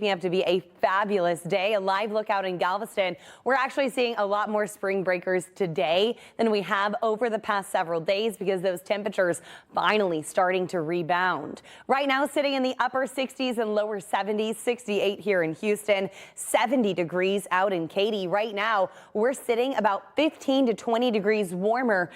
Up to be a fabulous day. A live look out in Galveston. We're actually seeing a lot more spring breakers today than we have over the past several days because those temperatures finally starting to rebound. Right now sitting in the upper 60s and lower 70s, 68 here in Houston, 70 degrees out in Katy. Right now we're sitting about 15 to 20 degrees warmer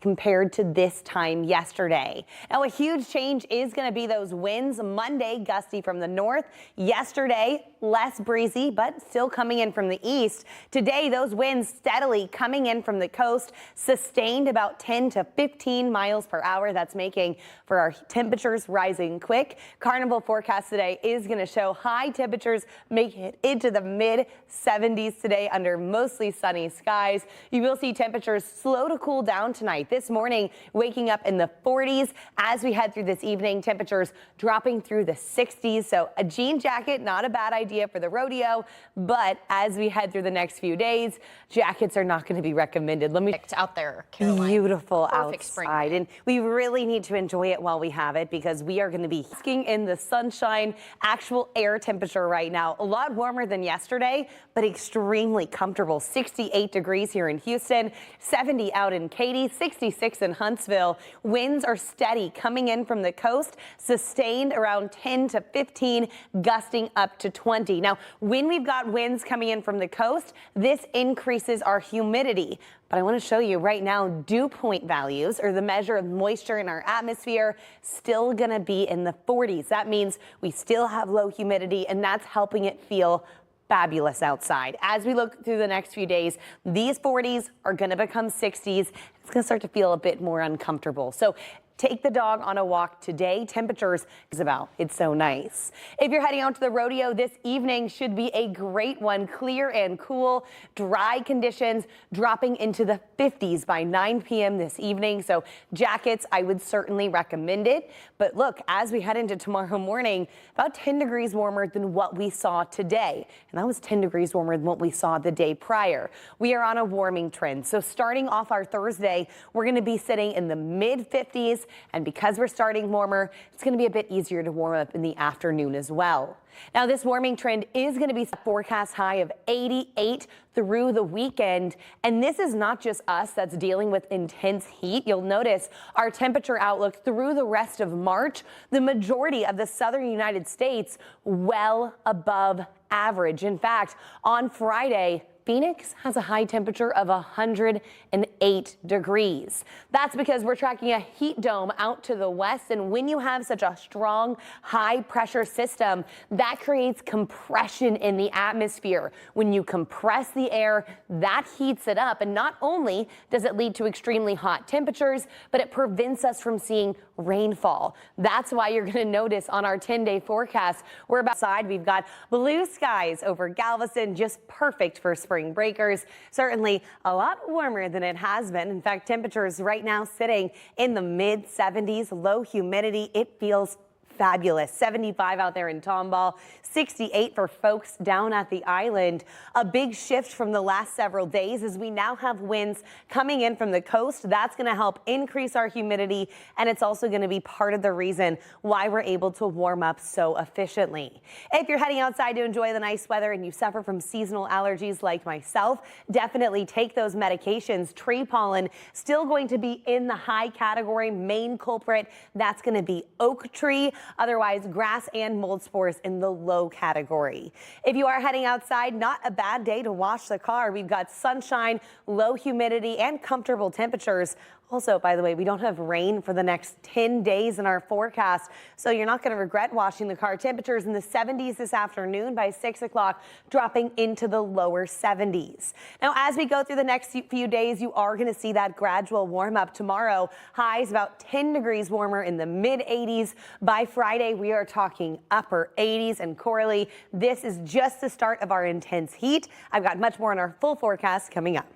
compared to this time yesterday. Now, a huge change is going to be those winds. Monday, gusty from the north. Yesterday, less breezy, but still coming in from the east. Today, those winds steadily coming in from the coast, sustained about 10 to 15 miles per hour. That's making for our temperatures rising quick. Carnival forecast today is going to show high temperatures making it into the mid 70s today under mostly sunny skies. You will see temperatures slow to cool down tonight. This morning, waking up in the 40s. As we head through this evening, temperatures dropping through the 60s. So a jean jacket, not a bad idea for the rodeo. But as we head through the next few days, jackets are not going to be recommended. Let me out there, Caroline. Beautiful Perfect outside. And we really need to enjoy it while we have it because we are going to be basking in the sunshine. Actual air temperature right now, a lot warmer than yesterday, but extremely comfortable. 68 degrees here in Houston, 70 out in Katy, 66 in Huntsville. Winds are steady coming in from the coast, sustained around 10 to 15, gusting up to 20. Now, when we've got winds coming in from the coast, this increases our humidity. But I want to show you right now, dew point values, or the measure of moisture in our atmosphere, still going to be in the 40s. That means we still have low humidity, and that's helping it feel fabulous outside. As we look through the next few days, these 40s are going to become 60s. It's going to start to feel a bit more uncomfortable. So take the dog on a walk today. Temperatures is about. It's so nice. If you're heading out to the rodeo this evening, should be a great one. Clear and cool, dry conditions dropping into the 50s by 9 p.m. this evening. So jackets, I would certainly recommend it. But look, as we head into tomorrow morning, about 10 degrees warmer than what we saw today. And that was 10 degrees warmer than what we saw the day prior. We are on a warming trend. So starting off our Thursday, we're going to be sitting in the mid 50s. And because we're starting warmer, it's going to be a bit easier to warm up in the afternoon as well. Now, this warming trend is going to be a forecast high of 88 through the weekend. And this is not just us that's dealing with intense heat. You'll notice our temperature outlook through the rest of March, the majority of the southern United States well above average. In fact, on Friday, Phoenix has a high temperature of 108 degrees. That's because we're tracking a heat dome out to the west. And when you have such a strong high pressure system, that creates compression in the atmosphere. When you compress the air, that heats it up. And not only does it lead to extremely hot temperatures, but it prevents us from seeing rainfall. That's why you're going to notice on our 10-day forecast, we're about outside. We've got blue skies over Galveston, just perfect for spring breakers. Certainly a lot warmer than it has been. In fact, temperatures right now sitting in the mid 70s, low humidity. It feels fabulous. 75 out there in Tomball, 68 for folks down at the island. A big shift from the last several days as we now have winds coming in from the coast. That's going to help increase our humidity, and it's also going to be part of the reason why we're able to warm up so efficiently. If you're heading outside to enjoy the nice weather and you suffer from seasonal allergies like myself, definitely take those medications. Tree pollen still going to be in the high category. Main culprit, that's going to be oak tree. Otherwise, grass and mold spores in the low category. If you are heading outside, not a bad day to wash the car. We've got sunshine, low humidity, and comfortable temperatures. Also, by the way, we don't have rain for the next 10 days in our forecast, so you're not going to regret washing the car. Temperatures in the 70s this afternoon, by 6 o'clock, dropping into the lower 70s. Now, as we go through the next few days, you are going to see that gradual warm up. Tomorrow, highs about 10 degrees warmer in the mid 80s. By Friday, we are talking upper 80s. And Coralie, this is just the start of our intense heat. I've got much more on our full forecast coming up.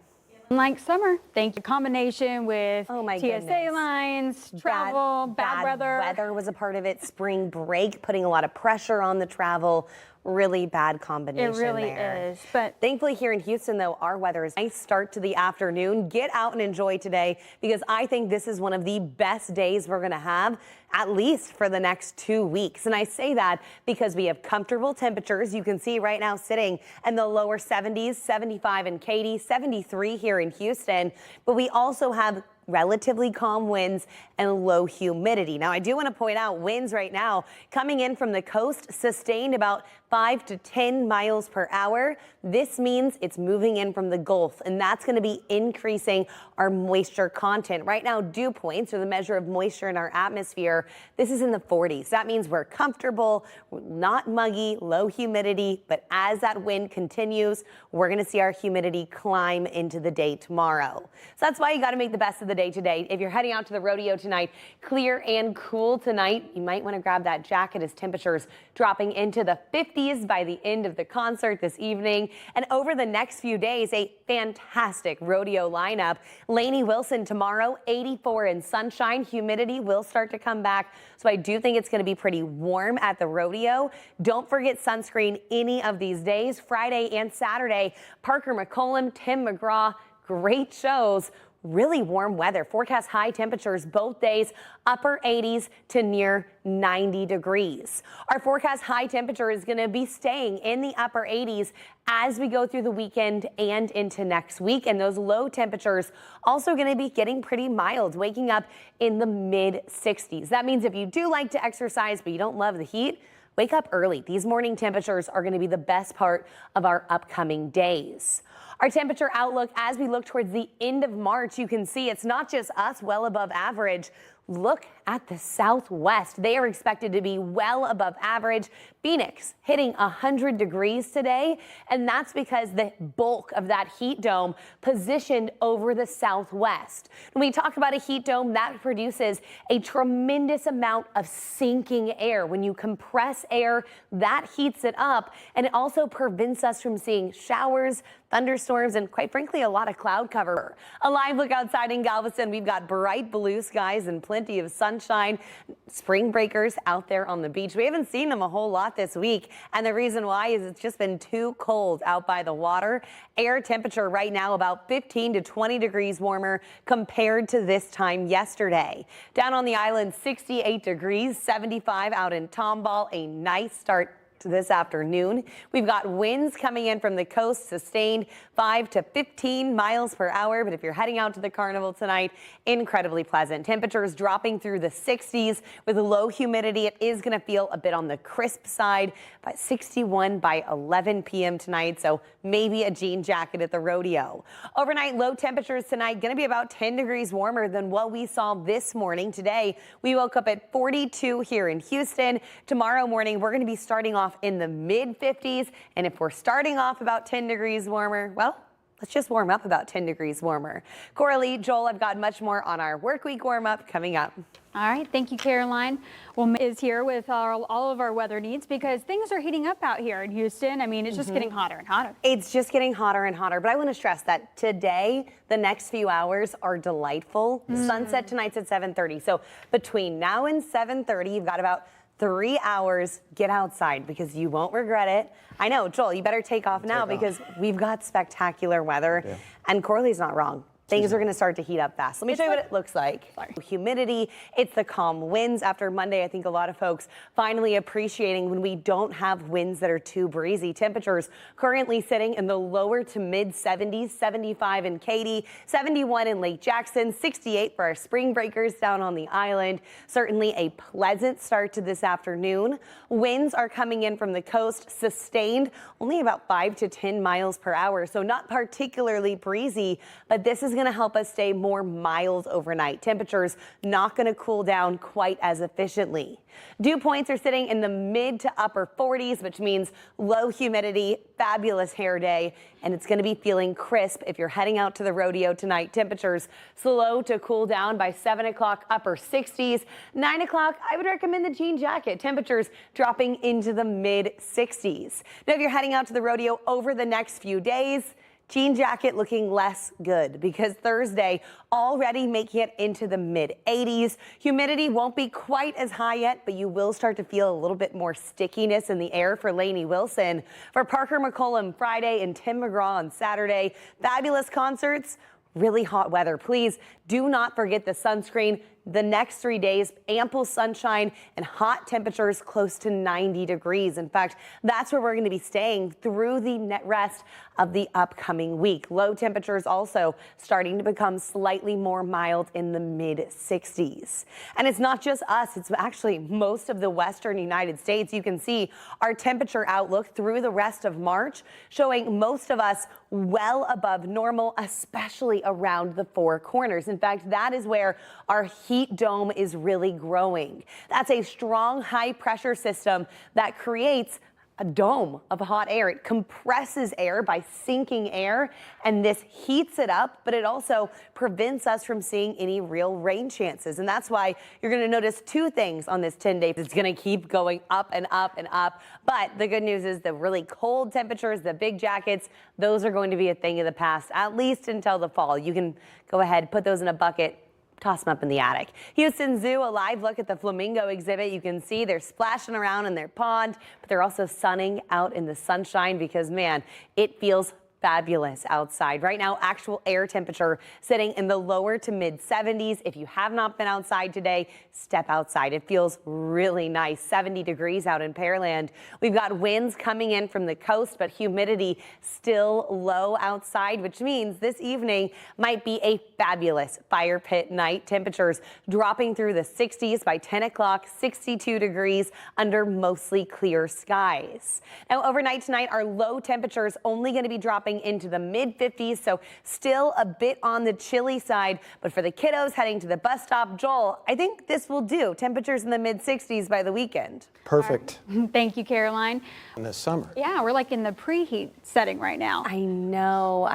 Like summer, thank you. Combination with TSA lines, travel, bad weather. Weather was a part of it. Spring break, putting a lot of pressure on the travel. really bad combination. It really there is. But thankfully here in Houston, though, our weather is a nice start to the afternoon. Get out and enjoy today, because I think this is one of the best days we're going to have, at least for the next 2 weeks. And I say that because we have comfortable temperatures. You can see right now sitting in the lower 70s, 75 in Katy, 73 here in Houston. But we also have relatively calm winds and low humidity. Now, I do want to point out winds right now coming in from the coast, sustained about 5 to 10 miles per hour. This means it's moving in from the Gulf, and that's going to be increasing our moisture content. Right now, dew points, or the measure of moisture in our atmosphere, this is in the 40s. That means we're comfortable, not muggy, low humidity, but as that wind continues, we're going to see our humidity climb into the day tomorrow. So that's why you got to make the best of the day today. If you're heading out to the rodeo tonight, clear and cool tonight. You might want to grab that jacket as temperatures dropping into the 50s by the end of the concert this evening. And over the next few days, a fantastic rodeo lineup. Lainey Wilson tomorrow, 84 and sunshine. Humidity will start to come back, so I do think it's going to be pretty warm at the rodeo. Don't forget sunscreen any of these days. Friday and Saturday, Parker McCollum, Tim McGraw, great shows. Really warm weather. Forecast high temperatures both days, upper 80s to near 90 degrees. Our forecast high temperature is going to be staying in the upper 80s as we go through the weekend and into next week. And those low temperatures also going to be getting pretty mild, waking up in the mid 60s. That means if you do like to exercise but you don't love the heat, wake up early. These morning temperatures are going to be the best part of our upcoming days. Our temperature outlook as we look towards the end of March, you can see it's not just us well above average. Look at the Southwest. They are expected to be well above average. Phoenix hitting 100 degrees today, and that's because the bulk of that heat dome positioned over the Southwest. When we talk about a heat dome, that produces a tremendous amount of sinking air. When you compress air, that heats it up, and it also prevents us from seeing showers, thunderstorms, and quite frankly, a lot of cloud cover. A live look outside in Galveston. We've got bright blue skies and plenty of sunshine. Spring breakers out there on the beach. We haven't seen them a whole lot this week, and the reason why is it's just been too cold out by the water. Air temperature right now about 15 to 20 degrees warmer compared to this time yesterday. Down on the island, 68 degrees, 75 out in Tomball. A nice start to this afternoon. We've got winds coming in from the coast, sustained 5 to 15 miles per hour. But if you're heading out to the carnival tonight, incredibly pleasant. Temperatures dropping through the 60s with low humidity. It is going to feel a bit on the crisp side, but 61 by 11 p.m. tonight. So maybe a jean jacket at the rodeo. Overnight low temperatures tonight going to be about 10 degrees warmer than what we saw this morning. Today, we woke up at 42 here in Houston. Tomorrow morning, we're going to be starting off in the mid 50s. And if we're starting off about 10 degrees warmer, well, let's just warm up about 10 degrees warmer. Coralie, Joel, I've got much more on our work week warm up coming up. All right. Thank you, Caroline. Well, is here with all of our weather needs because things are heating up out here in Houston. I mean, it's just getting hotter and hotter. It's just getting hotter and hotter. But I want to stress that today, the next few hours are delightful. Sunset tonight's at 7:30. So between now and 7:30, you've got about 3 hours. Get outside because you won't regret it. I know, Joel, you better take off now because we've got spectacular weather. Yeah. And Corley's not wrong. Things are going to start to heat up fast. Let me show you what it looks like. Humidity, it's the calm winds. After Monday, I think a lot of folks finally appreciating when we don't have winds that are too breezy. Temperatures currently sitting in the lower to mid 70s, 75 in Katy, 71 in Lake Jackson, 68 for our spring breakers down on the island. Certainly a pleasant start to this afternoon. Winds are coming in from the coast, sustained only about 5 to 10 miles per hour. So not particularly breezy, but this is going to help us stay more mild overnight. Temperatures not going to cool down quite as efficiently. Dew points are sitting in the mid to upper 40s, which means low humidity, fabulous hair day, and it's going to be feeling crisp if you're heading out to the rodeo tonight. Temperatures slow to cool down by 7 o'clock, upper 60s. 9 o'clock, I would recommend the jean jacket. Temperatures dropping into the mid 60s. Now, if you're heading out to the rodeo over the next few days, Jean jacket looking less good because Thursday already making it into the mid 80s. Humidity won't be quite as high yet, but you will start to feel a little bit more stickiness in the air for Lainey Wilson. For Parker McCollum Friday and Tim McGraw on Saturday, fabulous concerts. Really hot weather. Please do not forget the sunscreen. The next 3 days, ample sunshine and hot temperatures close to 90 degrees. In fact, that's where we're going to be staying through the rest of the upcoming week. Low temperatures also starting to become slightly more mild in the mid 60s. And it's not just us. It's actually most of the western United States. You can see our temperature outlook through the rest of March showing most of us well above normal, especially around the Four Corners. In fact, that is where our heat dome is really growing. That's a strong high pressure system that creates a dome of hot air. It compresses air by sinking air, and this heats it up, but it also prevents us from seeing any real rain chances. And that's why you're going to notice two things on this 10-day. It's going to keep going up and up and up. But the good news is the really cold temperatures, the big jackets, those are going to be a thing of the past, at least until the fall. You can go ahead, put those in a bucket, toss them up in the attic. Houston Zoo, a live look at the flamingo exhibit. You can see they're splashing around in their pond, but they're also sunning out in the sunshine because, man, it feels fabulous outside. Right now, actual air temperature sitting in the lower to mid 70s. If you have not been outside today, step outside. It feels really nice. 70 degrees out in Pearland. We've got winds coming in from the coast, but humidity still low outside, which means this evening might be a fabulous fire pit night. Temperatures dropping through the 60s by 10 o'clock, 62 degrees under mostly clear skies. Now, overnight tonight, our low temperatures only going to be dropping into the mid 50s, so still a bit on the chilly side. But for the kiddos heading to the bus stop, Joel, I think this will do. Temperatures in the mid 60s by the weekend. Perfect. Thank you, Caroline. In the summer. Yeah, we're like in the preheat setting right now. I know.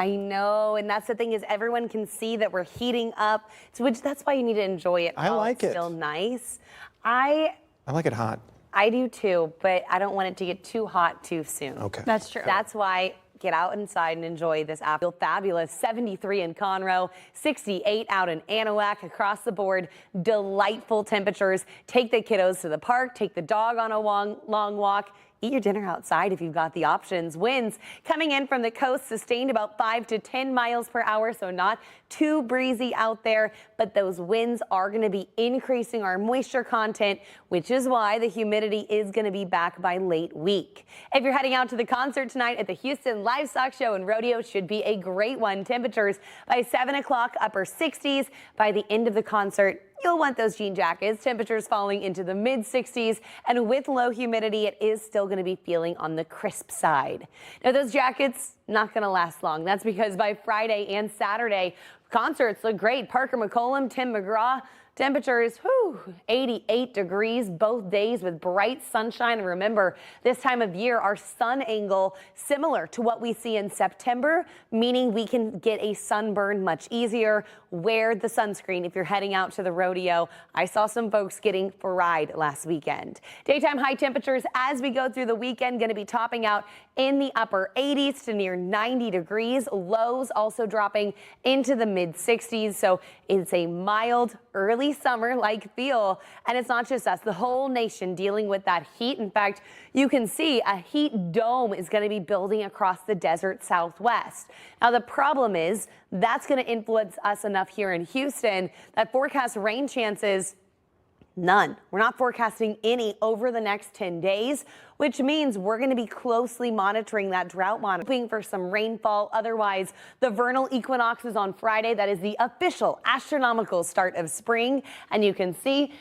And that's the thing is everyone can see that we're heating up, which that's why you need to enjoy it. I while like it's it. Still nice. I like it hot. do too, but I don't want it to get too hot too soon. Okay. That's true. That's why get out inside and enjoy this afternoon. Feel fabulous. 73 in Conroe, 68 out in Anahuac. Across the board, delightful temperatures. Take the kiddos to the park, take the dog on a long walk. Eat your dinner outside if you've got the options. Winds coming in from the coast sustained about 5 to 10 miles per hour, so not too breezy out there, but those winds are going to be increasing our moisture content, which is why the humidity is going to be back by late week. If you're heading out to the concert tonight at the Houston Livestock Show and Rodeo, should be a great one. Temperatures by 7 o'clock, upper 60s. By the end of the concert, you'll want those jean jackets. Temperatures falling into the mid 60s, and with low humidity, it is still going to be feeling on the crisp side. Now, those jackets not going to last long. That's because by Friday and Saturday, concerts look great. Parker McCollum, Tim McGraw. Temperatures, 88 degrees both days with bright sunshine. And remember, this time of year, our sun angle similar to what we see in September, meaning we can get a sunburn much easier. Wear the sunscreen if you're heading out to the rodeo. I saw some folks getting fried last weekend. Daytime high temperatures as we go through the weekend going to be topping out in the upper 80s to near 90 degrees. Lows also dropping into the mid 60s. So it's a mild early summer-like feel. And it's not just us, the whole nation dealing with that heat. In fact, you can see a heat dome is going to be building across the desert Southwest. Now, the problem is that's going to influence us enough here in Houston that forecast rain chances none. We're not forecasting any over the next 10 days, which means we're going to be closely monitoring that drought monitoring for some rainfall. Otherwise, the vernal equinox is on Friday. That is the official astronomical start of spring. And you can see